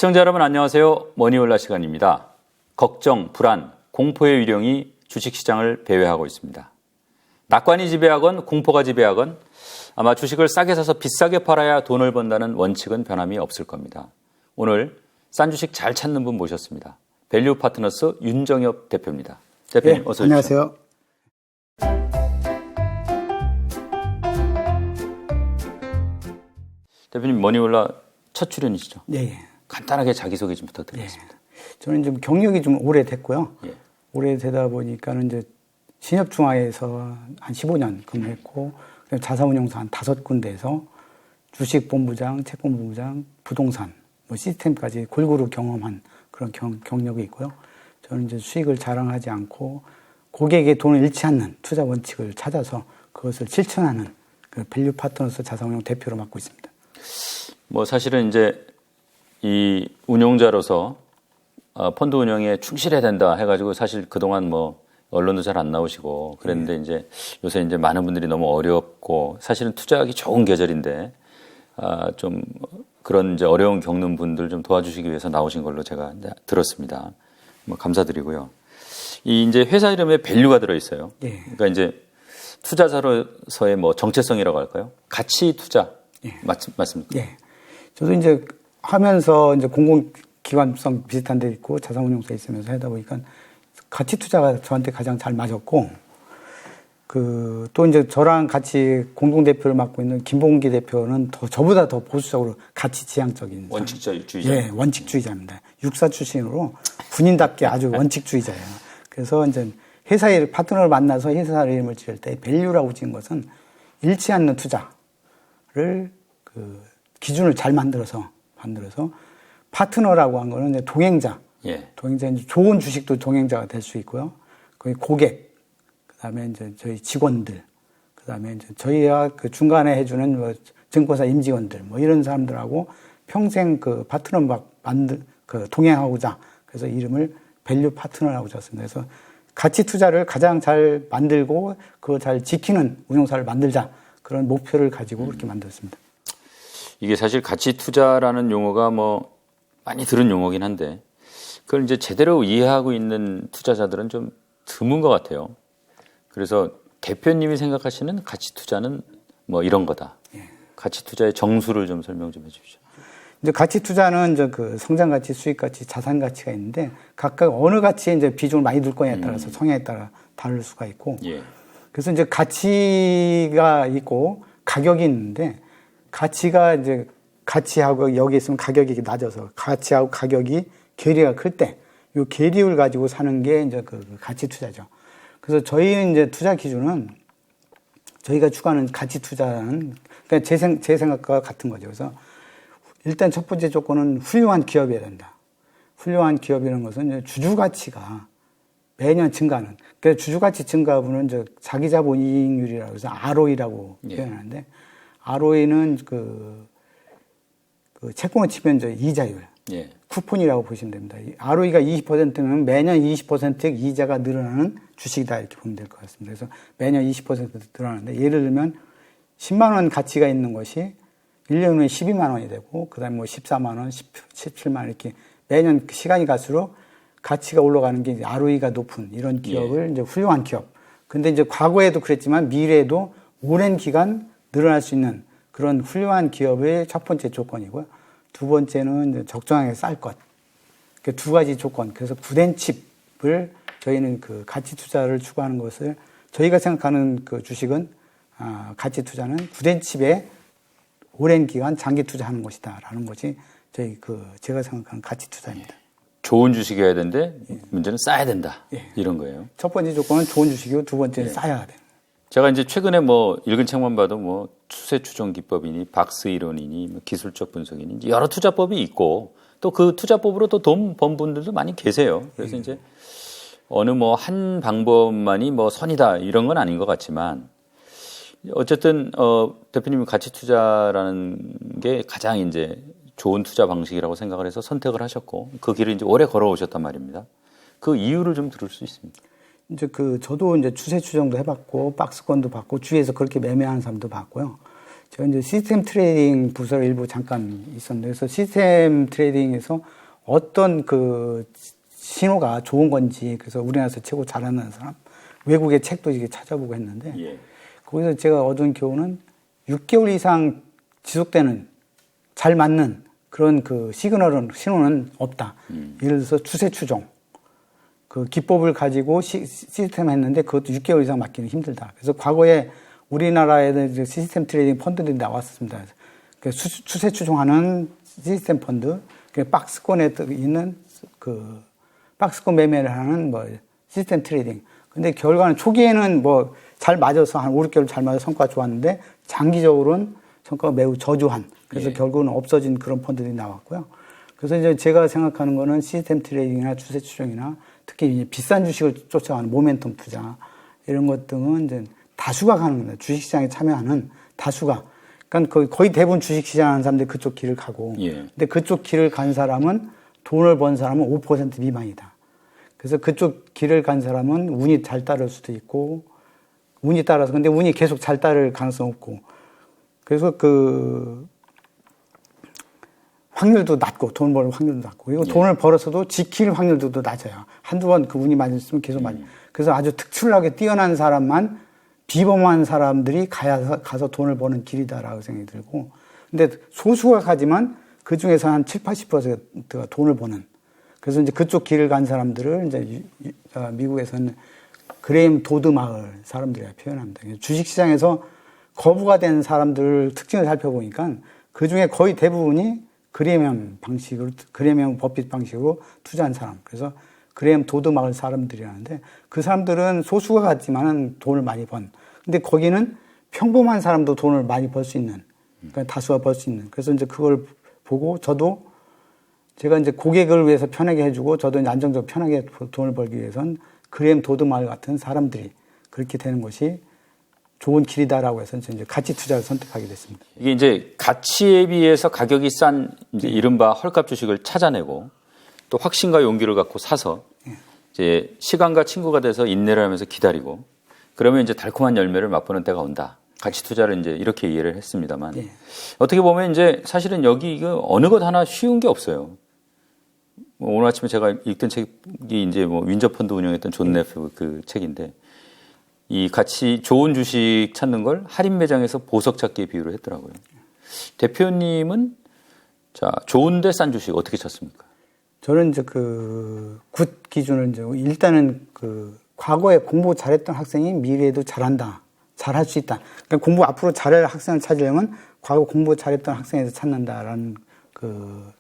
시청자 여러분 안녕하세요. 머니올라 시간입니다. 걱정, 불안, 공포의 위령이 주식시장을 배회하고 있습니다. 낙관이 지배하건 공포가 지배하건 아마 주식을 싸게 사서 비싸게 팔아야 돈을 번다는 원칙은 변함이 없을 겁니다. 오늘 싼 주식 잘 찾는 분 모셨습니다. 밸류 파트너스 윤정엽 대표입니다. 대표님 어서 오십시오. 안녕하세요. 대표님 머니올라 첫 출연이시죠? 네. 간단하게 자기소개 좀 부탁드리겠습니다. 저는 좀 경력이 좀 오래됐고요. 예. 오래되다 보니까는 이제 신협중화에서 한 15년 근무했고, 자산운용사 한 5군데에서 주식본부장, 채권본부장, 부동산, 시스템까지 골고루 경험한 그런 경력이 있고요. 저는 이제 수익을 자랑하지 않고 고객의 돈을 잃지 않는 투자 원칙을 찾아서 그것을 실천하는 그 밸류 파트너스 자산운용 대표로 맡고 있습니다. 사실은 이제 이 운용자로서 펀드 운영에 충실해야 된다 해가지고 사실 그동안 언론도 잘 안 나오시고 그랬는데 이제 요새 이제 많은 분들이 너무 어렵고 사실은 투자하기 좋은 계절인데 좀 그런 이제 어려움 겪는 분들 좀 도와주시기 위해서 나오신 걸로 제가 들었습니다. 감사드리고요. 이 이제 회사 이름에 밸류가 들어 있어요. 예. 그러니까 이제 투자자로서의 정체성이라고 할까요? 가치 투자. 예. 맞습니까? 예. 저도 이제 하면서 이제 공공기관성 비슷한 데 있고 자산운용사에 있으면서 하다 보니까 가치 투자가 저한테 가장 잘 맞았고, 또 이제 저랑 같이 공동대표를 맡고 있는 김봉기 대표는 저보다 더 보수적으로 가치 지향적인. 원칙주의자. 예, 원칙주의자입니다. 육사 출신으로 군인답게 아주 원칙주의자예요. 그래서 이제 회사의 파트너를 만나서 회사 이름을 지을 때 밸류라고 지은 것은 잃지 않는 투자를 기준을 잘 만들어서 파트너라고 한 거는 이제 동행자. 예. 동행자, 이제 좋은 주식도 동행자가 될 수 있고요. 거기 고객, 그 다음에 이제 저희 직원들, 그 다음에 이제 저희와 그 중간에 해주는 증권사 임직원들, 이런 사람들하고 평생 그 파트너 동행하고자. 그래서 이름을 밸류 파트너라고 졌습니다. 그래서 가치 투자를 가장 잘 만들고 그걸 잘 지키는 운용사를 만들자. 그런 목표를 가지고 그렇게 만들었습니다. 이게 사실 가치 투자라는 용어가 많이 들은 용어긴 한데 그걸 이제 제대로 이해하고 있는 투자자들은 좀 드문 것 같아요. 그래서 대표님이 생각하시는 가치 투자는 이런 거다. 예. 가치 투자의 정수를 좀 설명 좀 해주십시오. 이제 가치 투자는 이제 그 성장 가치, 수익 가치, 자산 가치가 있는데 각각 어느 가치에 이제 비중을 많이 둘 거냐에 따라서 성향에 따라 다를 수가 있고. 예. 그래서 이제 가치가 있고 가격이 있는데 가치가 이제 가치하고 여기 있으면 가격이 낮아서 가치하고 가격이 괴리가 클 때 이 괴리를 가지고 사는 게 이제 그 가치 투자죠. 그래서 저희는 이제 투자 기준은 저희가 추구하는 가치 투자는 그러니까 제 생각과 같은 거죠. 그래서 일단 첫 번째 조건은 훌륭한 기업이어야 된다. 훌륭한 기업이라는 것은 이제 주주 가치가 매년 증가하는. 그래서 주주 가치 증가분은 이제 자기 자본 이익률이라고 해서 ROE라고 표현하는데 ROE는 그 채권을 치면 이제 이자율, 쿠폰이라고 보시면 됩니다. ROE가 20%면 매년 20%의 이자가 늘어나는 주식이다 이렇게 보면 될 것 같습니다. 그래서 매년 20% 늘어나는데 예를 들면 10만 원 가치가 있는 것이 1년 후에 12만 원이 되고 그다음에 14만 원, 17만 원 이렇게 매년 시간이 갈수록 가치가 올라가는 게 이제 ROE가 높은 이런 기업을 이제 훌륭한 기업. 근데 이제 과거에도 그랬지만 미래에도 오랜 기간 늘어날 수 있는 그런 훌륭한 기업의 첫 번째 조건이고요. 두 번째는 이제 적정하게 쌀 것. 그 두 가지 조건. 그래서 구덴칩을 저희는 그 가치 투자를 추구하는 것을 저희가 생각하는 그 주식은 가치 투자는 구덴칩에 오랜 기간 장기 투자하는 것이다라는 것이 제가 생각하는 가치 투자입니다. 좋은 주식이어야 되는데 문제는 싸야 된다. 이런 거예요. 첫 번째 조건은 좋은 주식이고 두 번째는 싸야 돼. 제가 이제 최근에 읽은 책만 봐도 추세 추정 기법이니 박스 이론이니 기술적 분석이니 여러 투자법이 있고 또 그 투자법으로 또 돈 번 분들도 많이 계세요. 그래서 이제 어느 한 방법만이 선이다 이런 건 아닌 것 같지만 어쨌든 대표님이 가치 투자라는 게 가장 이제 좋은 투자 방식이라고 생각을 해서 선택을 하셨고 그 길을 이제 오래 걸어오셨단 말입니다. 그 이유를 좀 들을 수 있습니다. 이제 저도 이제 추세 추정도 해봤고 박스권도 봤고 주위에서 그렇게 매매하는 사람도 봤고요. 저 이제 시스템 트레이딩 부서 일부 잠깐 있었는데, 그래서 시스템 트레이딩에서 어떤 그 신호가 좋은 건지, 그래서 우리나라에서 최고 잘하는 사람, 외국의 책도 이게 찾아보고 했는데, 예. 거기서 제가 얻은 교훈은 6개월 이상 지속되는 잘 맞는 그런 그 신호는 없다. 예를 들어서 추세 추종. 그 기법을 가지고 시스템 했는데 그것도 6개월 이상 맞기는 힘들다. 그래서 과거에 우리나라에 시스템 트레이딩 펀드들이 나왔습니다. 추세 추종하는 시스템 펀드, 박스권에 있는 그 박스권 매매를 하는 뭐 시스템 트레이딩. 근데 결과는 초기에는 뭐 잘 맞아서 한 5, 6개월 잘 맞아서 성과가 좋았는데 장기적으로는 성과가 매우 저조한. 그래서 예. 결국은 없어진 그런 펀드들이 나왔고요. 그래서 이제 제가 생각하는 거는 시스템 트레이딩이나 추세 추종이나 특히 이제 비싼 주식을 쫓아가는 모멘텀 투자 이런 것 등은 이제 다수가 가는 겁니다. 주식시장에 참여하는 다수가. 그러니까 거의 대부분 주식시장 하는 사람들이 그쪽 길을 가고. 예. 근데 그쪽 길을 간 사람은 돈을 번 사람은 5% 미만이다. 그래서 그쪽 길을 간 사람은 운이 잘 따를 수도 있고, 운이 따라서, 근데 운이 계속 잘 따를 가능성 없고. 그래서 그, 확률도 낮고, 돈 벌 확률도 낮고, 그리고 돈을 벌었어도 지킬 확률도 낮아요. 한두 번 그 운이 맞으면 계속 맞아요. 그래서 아주 특출나게 뛰어난 사람만, 비범한 사람들이 가서 돈을 버는 길이다라고 생각이 들고, 근데 소수가 가지만 그 중에서 한 7, 80%가 돈을 버는. 그래서 이제 그쪽 길을 간 사람들을 이제 미국에서는 그레임 도드 마을 사람들이 표현합니다. 주식시장에서 거부가 된 사람들 특징을 살펴보니까 그 중에 거의 대부분이 그레임 버핏 방식으로 투자한 사람. 그래서 그레임 도드 마을 사람들이라는데 그 사람들은 소수가 같지만은 돈을 많이 번. 근데 거기는 평범한 사람도 돈을 많이 벌 수 있는. 그러니까 다수가 벌 수 있는. 그래서 이제 그걸 보고 저도 제가 이제 고객을 위해서 편하게 해주고 저도 이제 안정적으로 편하게 돈을 벌기 위해서는 그레임 도드 마을 같은 사람들이 그렇게 되는 것이 좋은 길이다라고 해서 이제 가치 투자를 선택하게 됐습니다. 이게 이제 가치에 비해서 가격이 싼 이제 이른바 헐값 주식을 찾아내고 또 확신과 용기를 갖고 사서 이제 시간과 친구가 돼서 인내를 하면서 기다리고 그러면 이제 달콤한 열매를 맛보는 때가 온다. 가치 투자를 이제 이렇게 이해를 했습니다만 어떻게 보면 이제 사실은 여기 이거 어느 것 하나 쉬운 게 없어요. 오늘 아침에 제가 읽던 책이 이제 뭐 윈저펀드 운영했던 존 네프 그 책인데 이 같이 좋은 주식 찾는 걸 할인 매장에서 보석 찾기에 비유를 했더라고요. 대표님은 자 좋은데 싼 주식 어떻게 찾습니까? 저는 이제 그 굿 기준을 이제 일단은 그 과거에 공부 잘했던 학생이 미래에도 잘한다, 잘할 수 있다. 그러니까 공부 앞으로 잘할 학생을 찾으려면 과거 공부 잘했던 학생에서 찾는다라는 그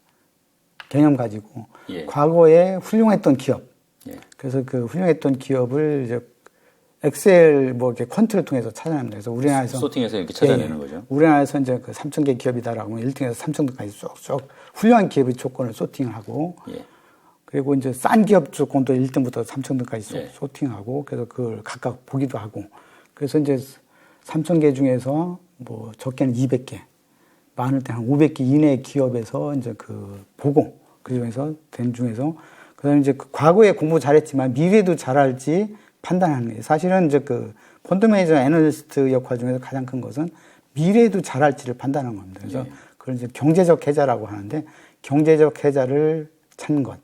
개념 가지고 과거에 훌륭했던 기업. 그래서 그 훌륭했던 기업을 이제 엑셀 뭐 이렇게 퀀트를 통해서 찾아냅니다. 그래서 우리나라에서 소팅해서 이렇게 찾아내는 거죠. 우리나라에서 이제 그 3,000개 기업이다라고 하면 1등에서 3,000등까지 쭉쭉 훌륭한 기업의 조건을 소팅을 하고 그리고 이제 싼 기업 조건도 1등부터 3,000등까지 소팅하고 그래서 그걸 각각 보기도 하고 그래서 이제 3,000개 중에서 뭐 적게는 200개, 많을 때 한 500개 이내의 기업에서 이제 그 보고 그 중에서 된 중에서 그다음에 이제 과거에 공부 잘했지만 미래도 잘할지 판단하는 거예요. 사실은 이제 그 펀드 매니저 애널리스트 역할 중에서 가장 큰 것은 미래에도 잘할지를 판단하는 겁니다. 그래서 그걸 이제 경제적 해자라고 하는데 경제적 해자를 찾는 것.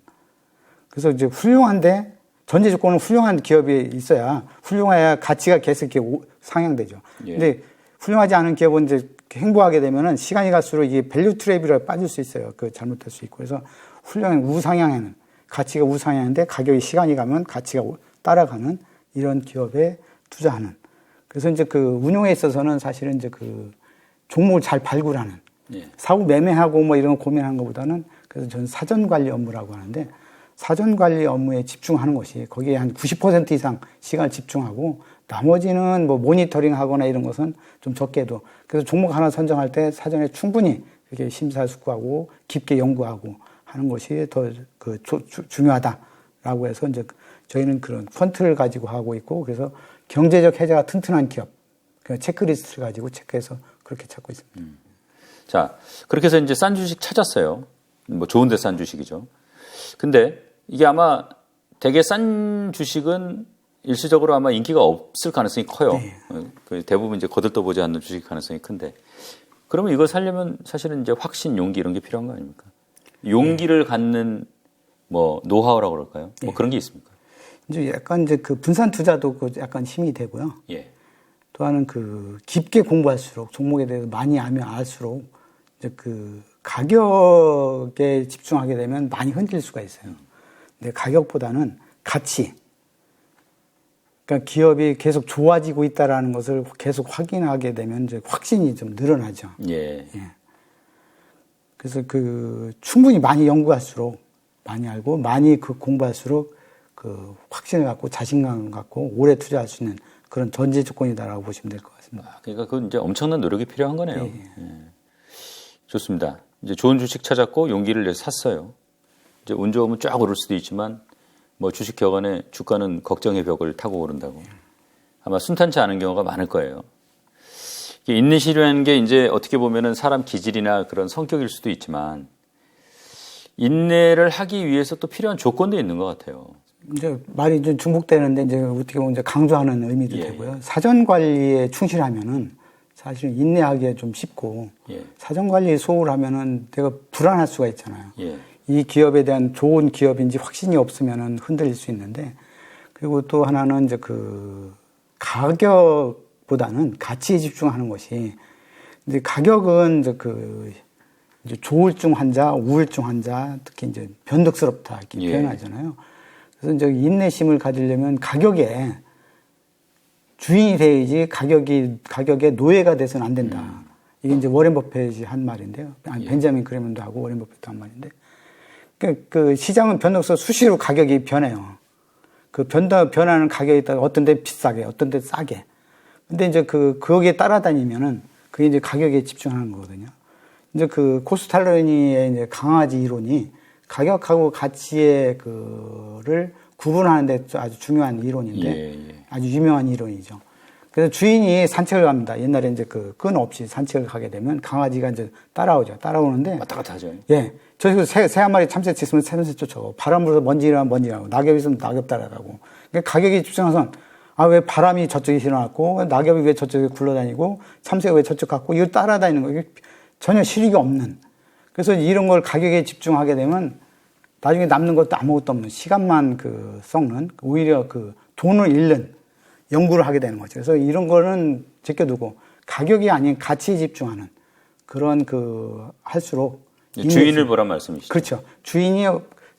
그래서 이제 훌륭한데 전제 조건은 훌륭한 기업이 있어야 훌륭해야 가치가 계속 이렇게 상향되죠. 근데 훌륭하지 않은 기업은 이제 행보하게 되면은 시간이 갈수록 이게 밸류 트랩이라 빠질 수 있어요. 그 잘못될 수 있고. 그래서 훌륭한 우상향에는 가치가 우상향인데 가격이 시간이 가면 가치가 따라가는 이런 기업에 투자하는. 그래서 이제 그 운용에 있어서는 사실은 이제 그 종목을 잘 발굴하는 사고 매매하고 뭐 이런 거 고민하는 것보다는 그래서 저는 사전 관리 업무라고 하는데 사전 관리 업무에 집중하는 것이 거기에 한 90% 이상 시간을 집중하고 나머지는 뭐 모니터링 하거나 이런 것은 좀 적게 해도 그래서 종목 하나 선정할 때 사전에 충분히 이렇게 심사숙고하고 깊게 연구하고 하는 것이 더 그 중요하다라고 해서 이제 저희는 그런 펀트를 가지고 하고 있고 그래서 경제적 해자가 튼튼한 기업 체크리스트를 가지고 체크해서 그렇게 찾고 있습니다. 자, 그렇게 해서 이제 싼 주식 찾았어요. 뭐 좋은데 싼 주식이죠. 근데 이게 아마 되게 싼 주식은 일시적으로 아마 인기가 없을 가능성이 커요. 네. 그 대부분 이제 거들떠보지 않는 주식 가능성이 큰데. 그러면 이걸 살려면 사실은 이제 확신, 용기 이런 게 필요한 거 아닙니까? 용기를 갖는 뭐 노하우라고 그럴까요? 뭐 그런 게 있습니까? 이제 약간 이제 그 분산 투자도 그 약간 힘이 되고요. 예. 또 하나는 그 깊게 공부할수록 종목에 대해서 많이 알면 알수록 이제 그 가격에 집중하게 되면 많이 흔들릴 수가 있어요. 근데 가격보다는 가치. 그러니까 기업이 계속 좋아지고 있다라는 것을 계속 확인하게 되면 이제 확신이 좀 늘어나죠. 예. 예. 그래서 그 충분히 많이 연구할수록 많이 알고 많이 그 공부할수록 그 확신을 갖고 자신감을 갖고 오래 투자할 수 있는 그런 전제 조건이다라고 보시면 될 것 같습니다. 그러니까 그건 이제 엄청난 노력이 필요한 거네요. 예. 예. 좋습니다. 이제 좋은 주식 찾았고 용기를 내서 샀어요. 이제 운 좋으면 쫙 오를 수도 있지만 뭐 주식 격언에 주가는 걱정의 벽을 타고 오른다고. 아마 순탄치 않은 경우가 많을 거예요. 인내심이라는 게 이제 어떻게 보면은 사람 기질이나 그런 성격일 수도 있지만 인내를 하기 위해서 또 필요한 조건도 있는 것 같아요. 이제 말이 좀 중복되는데 이제 어떻게 보면 이제 강조하는 의미도 예. 되고요. 사전 관리에 충실하면은 사실 인내하기가 좀 쉽고 예. 사전 관리에 소홀하면은 내가 불안할 수가 있잖아요. 예. 이 기업에 대한 좋은 기업인지 확신이 없으면은 흔들릴 수 있는데 그리고 또 하나는 이제 그 가격보다는 가치에 집중하는 것이 이제 가격은 이제 그 이제 조울증 환자, 우울증 환자 특히 이제 변덕스럽다 이렇게 예. 표현하잖아요. 그래서 이제 인내심을 가지려면 가격에 주인이 돼야지 가격에 노예가 돼서는 안 된다. 이게 이제 워렌 버핏이 한 말인데요. 아니, 예. 벤자민 그레먼도 하고 워렌 버핏도 한 말인데. 그 시장은 변동성 수시로 가격이 변해요. 그 변하는 가격이 있다. 어떤 데 비싸게, 어떤 데 싸게. 근데 이제 거기에 따라다니면은 그게 이제 가격에 집중하는 거거든요. 이제 그 코스탈로니의 이제 강아지 이론이 가격하고 가치의 그를 구분하는데 아주 중요한 이론인데 예. 아주 유명한 이론이죠. 그래서 주인이 산책을 갑니다. 옛날에 이제 그 끈 없이 산책을 가게 되면 강아지가 이제 따라오죠. 따라오는데 왔다 갔다 하죠. 예. 저기서 새 한 마리 참새 있으면 새새 쫓아가고 바람 불어서 먼지라면 먼지라고 낙엽 있으면 낙엽 따라가고 그러니까 가격에 집중해서 아, 왜 바람이 저쪽에 일어났고 낙엽이 왜 저쪽에 굴러다니고 참새가 왜 저쪽 갔고 이걸 따라다니는 거예요. 전혀 실익이 없는. 그래서 이런 걸 가격에 집중하게 되면 나중에 남는 것도 아무것도 없는 시간만 썩는 오히려 돈을 잃는 연구를 하게 되는 거죠. 그래서 이런 거는 제껴두고 가격이 아닌 가치에 집중하는 그런 할수록 주인을 보란 말씀이시죠. 그렇죠. 주인이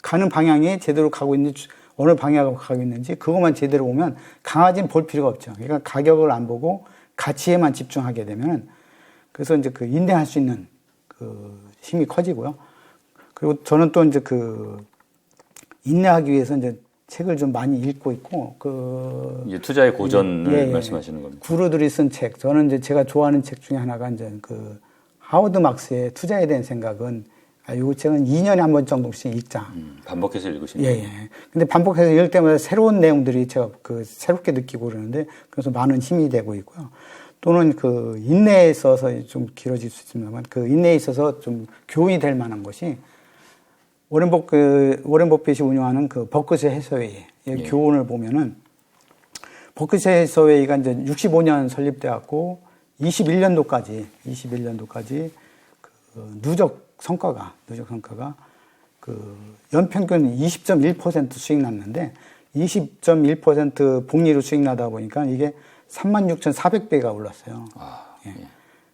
가는 방향이 제대로 가고 있는지 어느 방향으로 가고 있는지 그것만 제대로 보면 강아지는 볼 필요가 없죠. 그러니까 가격을 안 보고 가치에만 집중하게 되면 그래서 이제 인내할 수 있는 힘이 커지고요. 그리고 저는 또 이제 인내하기 위해서 이제 책을 좀 많이 읽고 있고 이제 투자의 고전을 예, 말씀하시는 겁니다. 구루들이 쓴 책. 저는 이제 제가 좋아하는 책 중에 하나가 이제 하워드 막스의 투자에 대한 생각은 이 책은 2년에 한 번 정도씩 읽자. 반복해서 읽으시는 예, 거예요. 예. 근데 반복해서 읽을 때마다 새로운 내용들이 제가 새롭게 느끼고 그러는데 그래서 많은 힘이 되고 있고요. 또는 인내에 있어서 좀 길어질 수 있습니다만 인내에 있어서 좀 교훈이 될 만한 것이 워렌 버핏이 운영하는 버크셔 해서웨이의 예. 교훈을 보면은 버크셔 해서웨이가 이제 65년 설립돼 갖고 21년도까지 누적 성과가 연평균 20.1% 수익 났는데 20.1% 복리로 수익 나다 보니까 이게 36,400배가 올랐어요. 예.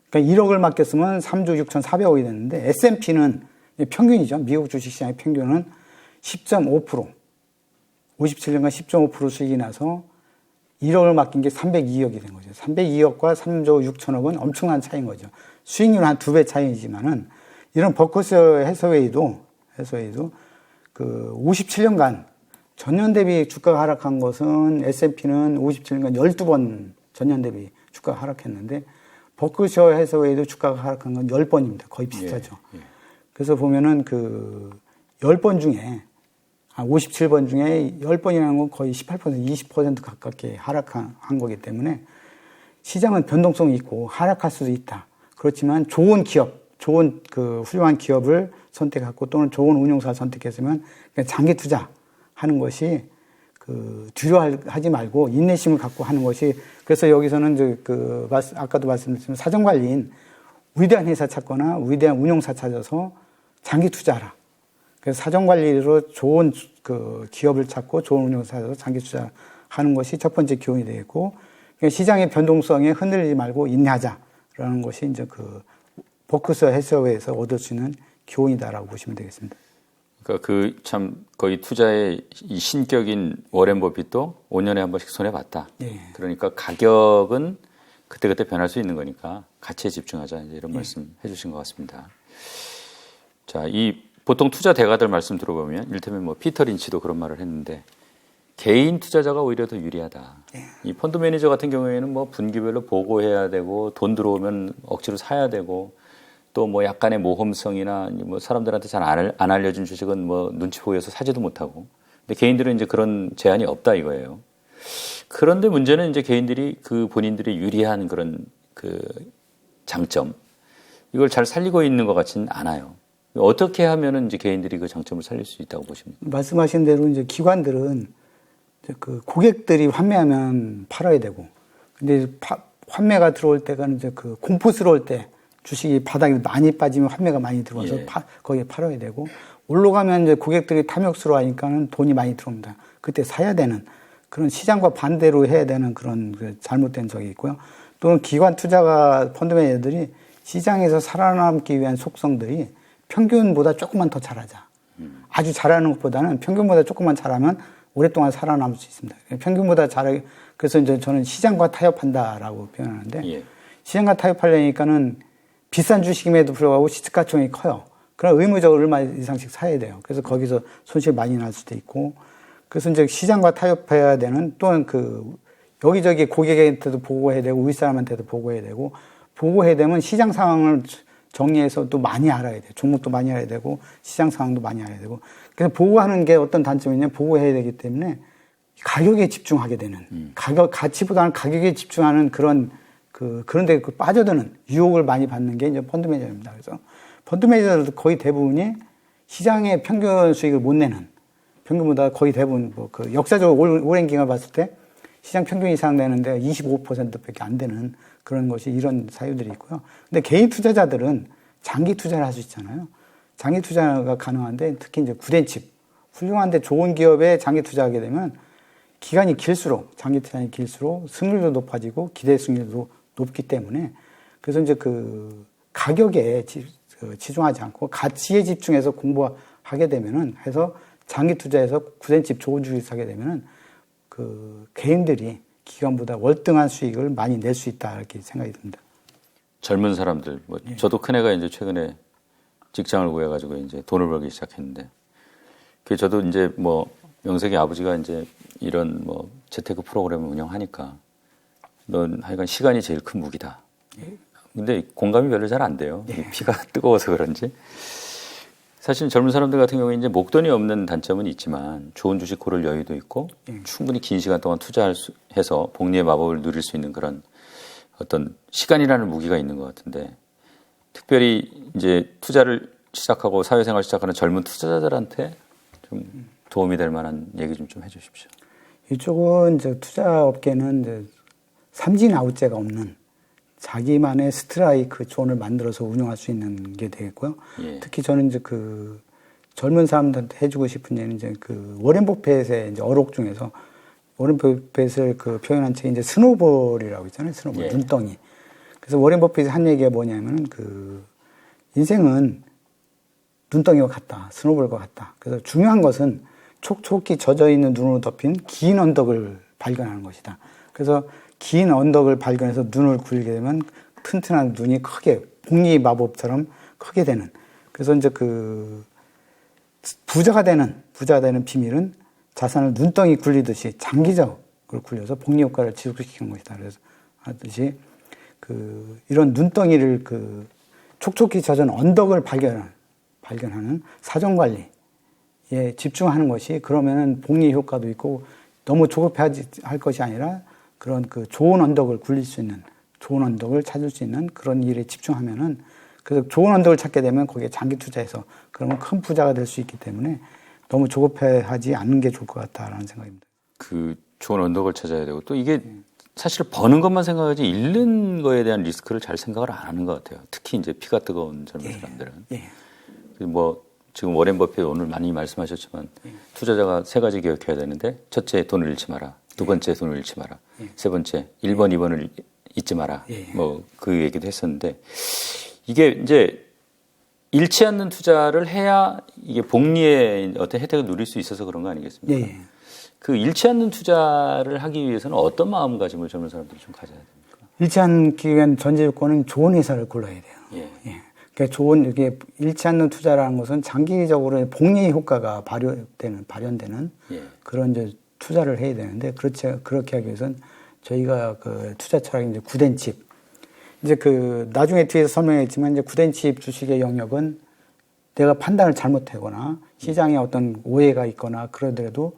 그러니까 1억을 맡겼으면 3조 6,400억이 됐는데 S&P는 평균이죠. 미국 주식시장의 평균은 10.5% 57년간 10.5% 수익이 나서 1억을 맡긴 게 302억이 된 거죠. 302억과 3조 6천억은 엄청난 차이인 거죠. 수익률 한 2배 차이지만은 이런 버크셔 해서웨이도 57년간 전년 대비 주가가 하락한 것은 S&P는 57년간 12번 전년 대비 주가가 하락했는데 버크셔 해서웨이도 주가가 하락한 건 10번입니다. 거의 비슷하죠. 예. 그래서 보면은 10번 중에 57번 중에 10번이라는 건 거의 18%, 20% 가깝게 하락한 거기 때문에 시장은 변동성이 있고 하락할 수도 있다. 그렇지만 좋은 훌륭한 기업을 선택하고 또는 좋은 운용사를 선택했으면 장기 투자하는 것이 두려워하지 말고 인내심을 갖고 하는 것이, 그래서 여기서는 이제 아까도 말씀드렸지만 사정관리인 위대한 회사 찾거나 위대한 운용사 찾아서 장기 투자하라. 그래서 사정관리로 좋은 기업을 찾고 좋은 운용사 찾아서 장기 투자하는 것이 첫 번째 교훈이 되겠고, 그러니까 시장의 변동성에 흔들리지 말고 인내하자라는 것이 이제 버크셔 해서웨이에서 얻을 수 있는 교훈이다라고 보시면 되겠습니다. 그러니까 참 거의 투자의 이 신격인 워렌 버핏도 5년에 한 번씩 손해 봤다. 예. 그러니까 가격은 그때그때 변할 수 있는 거니까 가치에 집중하자, 이제 이런 말씀 해주신 것 같습니다. 자, 보통 투자 대가들 말씀 들어보면 이를테면 뭐 피터 린치도 그런 말을 했는데 개인 투자자가 오히려 더 유리하다. 이 펀드 매니저 같은 경우에는 뭐 분기별로 보고해야 되고 돈 들어오면 억지로 사야 되고 또 뭐 약간의 모험성이나 뭐 사람들한테 잘 안 알려진 주식은 뭐 눈치 보여서 사지도 못하고. 근데 개인들은 이제 그런 제한이 없다 이거예요. 그런데 문제는 이제 개인들이 본인들이 유리한 그런 장점, 이걸 잘 살리고 있는 것 같지는 않아요. 어떻게 하면은 이제 개인들이 그 장점을 살릴 수 있다고 보십니까? 말씀하신 대로 이제 기관들은 이제 고객들이 판매하면 팔아야 되고, 근데 판매가 들어올 때가 이제 공포스러울 때 주식이 바닥에 많이 빠지면 판매가 많이 들어와서 거기에 팔아야 되고, 올라가면 이제 고객들이 탐욕스러워 하니까는 돈이 많이 들어옵니다. 그때 사야 되는 그런 시장과 반대로 해야 되는 그런 잘못된 적이 있고요. 또는 기관 투자가 펀드 매니저들이 시장에서 살아남기 위한 속성들이 평균보다 조금만 더 잘하자. 아주 잘하는 것보다는 평균보다 조금만 잘하면 오랫동안 살아남을 수 있습니다. 평균보다 잘하게, 그래서 이제 저는 시장과 타협한다라고 표현하는데, 시장과 타협하려니까는 비싼 주식임에도 불구하고 시가총이 커요. 그럼 의무적으로 얼마 이상씩 사야 돼요. 그래서 거기서 손실 많이 날 수도 있고, 그래서 이제 시장과 타협해야 되는, 또는 여기저기 고객한테도 보고해야 되고, 윗사람한테도 보고해야 되고, 보고해야 되면 시장 상황을 정리해서 또 많이 알아야 돼요. 종목도 많이 알아야 되고, 시장 상황도 많이 알아야 되고. 그래서 보고하는 게 어떤 단점이냐면, 보고해야 되기 때문에 가격에 집중하게 되는, 가치보다는 가격에 집중하는 그런데 빠져드는 유혹을 많이 받는 게 이제 펀드 매니저입니다. 그래서 펀드 매니저들도 거의 대부분이 시장의 평균 수익을 못 내는, 평균보다 거의 대부분 역사적으로 오랜 기간을 봤을 때 시장 평균 이상 내는데 25%밖에 안 되는 그런 것이, 이런 사유들이 있고요. 근데 개인 투자자들은 장기 투자를 할 수 있잖아요. 장기 투자가 가능한데, 특히 이제 구den칩, 훌륭한데 좋은 기업에 장기 투자하게 되면 기간이 길수록, 장기 투자가 길수록 승률도 높아지고 기대 승률도 높기 때문에, 그래서 이제 가격에 치중하지 않고 가치에 집중해서 공부하게 되면은, 해서 장기 투자해서 구den칩 좋은 주식 사게 되면은 개인들이 기관보다 월등한 수익을 많이 낼 수 있다, 이렇게 생각이 듭니다. 젊은 사람들, 저도 큰애가 이제 최근에 직장을 구해가지고 이제 돈을 벌기 시작했는데, 저도 이제 명색이 아버지가 이제 이런 재테크 프로그램을 운영하니까 넌 하여간 시간이 제일 큰 무기다. 근데 공감이 별로 잘 안 돼요. 피가 뜨거워서 그런지. 사실 젊은 사람들 같은 경우에 이제 목돈이 없는 단점은 있지만 좋은 주식 고를 여유도 있고 충분히 긴 시간 동안 투자해서 복리의 마법을 누릴 수 있는 그런 어떤 시간이라는 무기가 있는 것 같은데, 특별히 이제 투자를 시작하고 사회생활 시작하는 젊은 투자자들한테 좀 도움이 될 만한 얘기 좀 해주십시오. 이쪽은 이제 투자업계는 이제 삼진 아웃제가 없는 자기만의 스트라이크 존을 만들어서 운영할 수 있는 게 되겠고요. 특히 저는 이제 젊은 사람들한테 해주고 싶은 얘기는 이제 워렌 버핏의 이제 어록 중에서 워렌 버핏을 표현한 책이 이제 스노볼이라고 있잖아요. 스노볼, 눈덩이. 그래서 워렌 버핏이 한 얘기가 뭐냐면은 인생은 눈덩이와 같다. 스노볼과 같다. 그래서 중요한 것은 촉촉히 젖어 있는 눈으로 덮인 긴 언덕을 발견하는 것이다. 그래서 긴 언덕을 발견해서 눈을 굴리게 되면 튼튼한 눈이 크게, 복리 마법처럼 크게 되는. 그래서 이제 부자가 되는 비밀은 자산을 눈덩이 굴리듯이 장기적으로 굴려서 복리 효과를 지속시키는 것이다. 그래서 하듯이 이런 눈덩이를 촉촉히 젖은 언덕을 발견하는 사정관리에 집중하는 것이, 그러면은 복리 효과도 있고 너무 조급해하지 할 것이 아니라 그런 좋은 언덕을 굴릴 수 있는, 좋은 언덕을 찾을 수 있는 그런 일에 집중하면은, 그래서 좋은 언덕을 찾게 되면 거기에 장기 투자해서 그러면 큰 부자가 될 수 있기 때문에 너무 조급해하지 않는 게 좋을 것 같다라는 생각입니다. 그 좋은 언덕을 찾아야 되고 또 이게 사실 버는 것만 생각하지 잃는 거에 대한 리스크를 잘 생각을 안 하는 것 같아요. 특히 이제 피가 뜨거운 젊은 사람들은. 뭐 지금 워렌 버핏 오늘 많이 말씀하셨지만 투자자가 세 가지 기억해야 되는데 첫째 돈을 잃지 마라. 두 번째 돈을 잃지 마라. 세 번째 1번, 2번을 잊지 마라. 뭐 그 얘기도 했었는데 이게 이제 잃지 않는 투자를 해야 이게 복리의 어떤 혜택을 누릴 수 있어서 그런 거 아니겠습니까? 그 잃지 않는 투자를 하기 위해서는 어떤 마음가짐을 젊은 사람들이 좀 가져야 됩니까? 잃지 않기 위한 전제 조건은 좋은 회사를 골라야 돼요. 그러니까 좋은 이게 잃지 않는 투자라는 것은 장기적으로 복리 효과가 발현되는 그런 이제 투자를 해야 되는데 그렇게 하기 위해서는 저희가 그 투자 철학이 이제 구덴칩. 이제 그 나중에 뒤에서 설명했지만 이제 구덴칩 주식의 영역은 내가 판단을 잘못하거나 시장에 어떤 오해가 있거나 그러더라도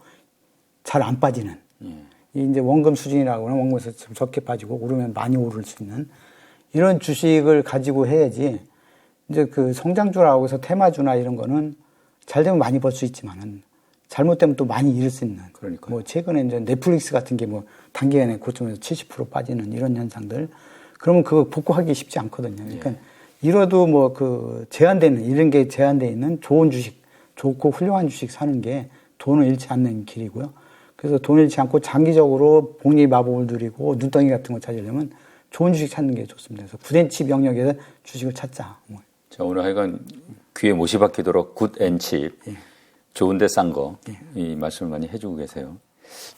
잘 안 빠지는. 이제 원금 수준이라고 하면 원금에서 좀 적게 빠지고 오르면 많이 오를 수 있는 이런 주식을 가지고 해야지 이제 그 성장주라고 해서 테마주나 이런 거는 잘 되면 많이 벌 수 있지만은 잘못되면 또 많이 잃을 수 있는. 그러니까요. 뭐 최근에 이제 넷플릭스 같은 게 뭐 단기간에 고점에서 70% 빠지는 이런 현상들. 그러면 그거 복구하기 쉽지 않거든요. 그러니까 이러도 뭐 그 이런 게 제한되어 있는 좋은 주식, 좋고 훌륭한 주식 사는 게 돈을 잃지 않는 길이고요. 그래서 돈을 잃지 않고 장기적으로 복리 마법을 누리고 눈덩이 같은 거 찾으려면 좋은 주식 찾는 게 좋습니다. 그래서 구덴칩 영역에서 주식을 찾자. 자, 오늘 하여간 귀에 못이 박히도록 굿앤칩, 좋은데 싼 거, 이 말씀을 많이 해주고 계세요.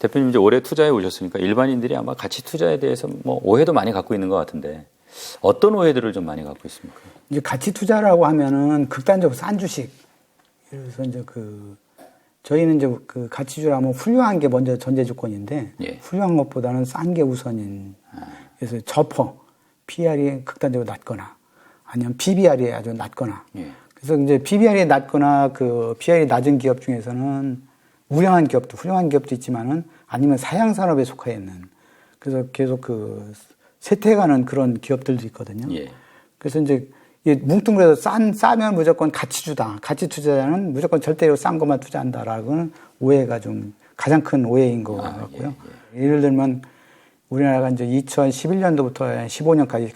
대표님 이제 올해 투자해 오셨으니까 일반인들이 아마 가치 투자에 대해서 뭐 오해도 많이 갖고 있는 것 같은데 어떤 오해들을 좀 많이 갖고 있습니까? 이제 가치 투자라고 하면은 극단적으로 싼 주식. 그래서 이제 저희는 이제 그 가치주라면 훌륭한 게 먼저 전제 조건인데 훌륭한 것보다는 싼 게 우선인. 그래서 저퍼, PR이 극단적으로 낮거나 아니면 PBR이 아주 낮거나. 그래서 이제 PBR이 낮거나 그 PR이 낮은 기업 중에서는 우량한 기업도 훌륭한 기업도 있지만은 아니면 사양 산업에 속해 있는. 그래서 계속 그 쇠퇴해가는 그런 기업들도 있거든요. 그래서 이제 뭉뚱그려서 싸면 무조건 가치주다. 가치 투자자는 무조건 절대로 싼 것만 투자한다라고는 오해가 좀 가장 큰 오해인 것 같고요. 예를 들면 우리나라가 이제 2011년도부터 15년까지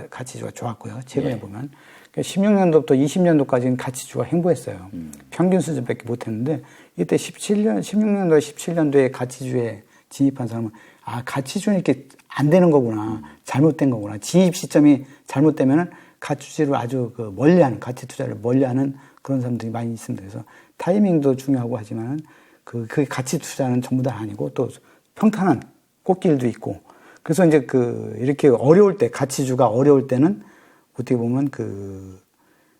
가치주가 좋았고요. 최근에 보면. 16년도부터 20년도까지는 가치주가 행보했어요. 평균 수준밖에 못했는데 이때 16년도, 17년도에 가치주에 진입한 사람은 가치주는 이렇게 안 되는 거구나. 잘못된 거구나. 진입 시점이 잘못되면은 가치주를 아주 멀리하는, 가치 투자를 멀리하는 그런 사람들이 많이 있습니다. 그래서 타이밍도 중요하고 하지만은 그 가치 투자는 전부 다 아니고 또 평탄한 꽃길도 있고. 그래서 이제 이렇게 어려울 때, 가치주가 어려울 때는 어떻게 보면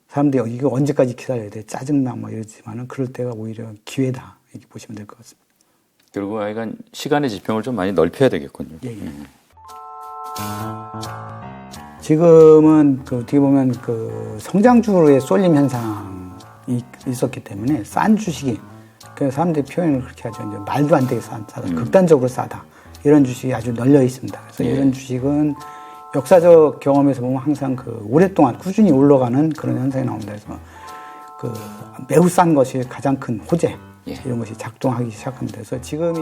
사람들이 이거 언제까지 기다려야 돼? 짜증나 뭐 이러지만은 그럴 때가 오히려 기회다. 이렇게 보시면 될 것 같습니다. 그리고 하여간 시간의 지평을 좀 많이 넓혀야 되겠군요. 지금은 어떻게 보면 성장주로의 쏠림 현상이 있었기 때문에 싼 주식이 그래서 사람들이 표현을 그렇게 하죠. 이제 말도 안 되게 싸다, 극단적으로 싸다 이런 주식이 아주 널려 있습니다. 그래서 이런 주식은 역사적 경험에서 보면 항상 오랫동안 꾸준히 올라가는 그런 현상이 나옵니다. 그래서 매우 싼 것이 가장 큰 호재 이런 것이 작동하기 시작합니다. 그래서 지금이